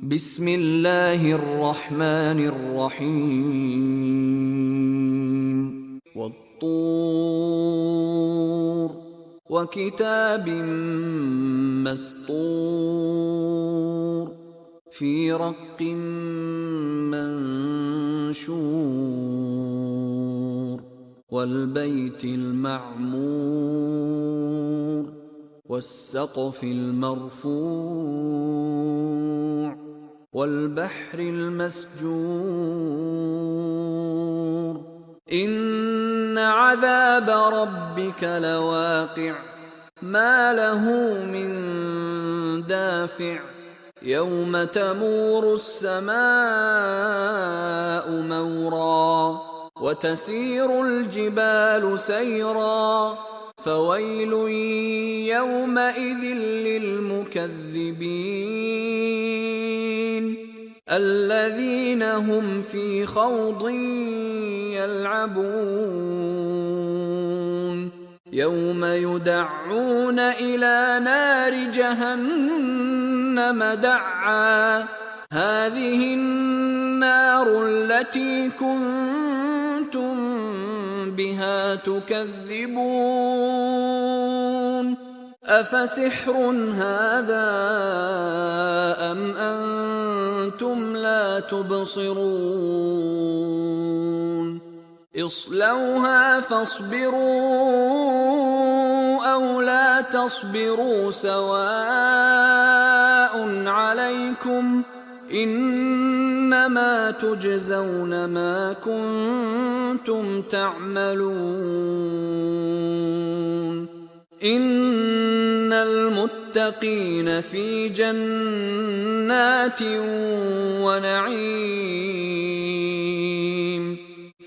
بسم الله الرحمن الرحيم والطور وكتاب مسطور في رق منشور والبيت المعمور والسقف المرفوع والبحر المسجور إن عذاب ربك لواقع ما له من دافع يوم تمور السماء مورا وتسير الجبال سيرا فويل يومئذ للمكذبين الذين هم في خوض يلعبون يوم يدعون إلى نار جهنم دعا هذه النار التي كنتم بها تكذبون أفسحر هذا أم أنتم لا تبصرون اصلوها فاصبروا أو لا تصبروا سواء عليكم إنما تجزون ما كنتم تعملون إن المتقين في جنات ونعيم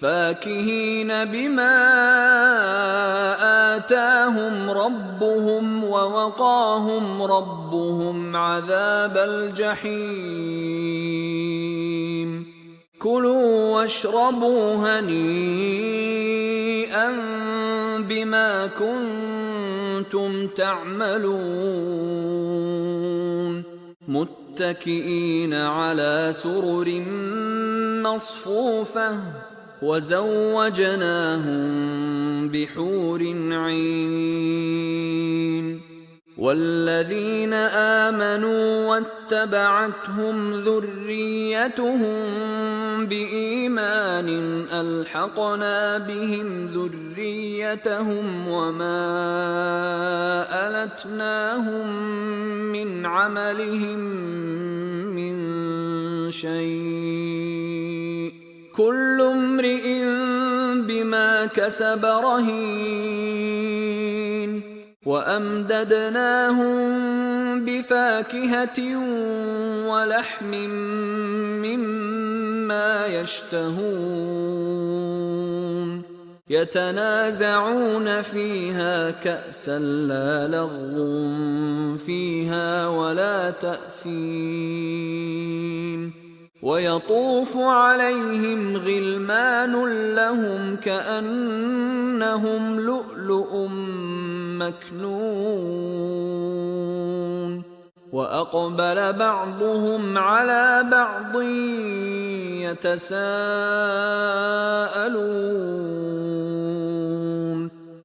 فاكهين بما آتاهم ربهم ووقاهم ربهم عذاب الجحيم كلوا واشربوا هنيئا بما كنتم تعملون متكئين على سرر مصفوفة وزوجناهم بحور عين والذين آمنوا واتبعتهم ذريتهم بإيمان ألحقنا بهم ذريتهم وما ألتناهم من عملهم من شيء كل امرئ بما كسب رهين وأمددناهم بفاكهة ولحم مما يشتهون يتنازعون فيها كأسا لا لغو فيها ولا تأثيم ويطوف عليهم غلمان لهم كأنهم لؤلؤ مكنون وأقبل بعضهم على بعض يتساءلون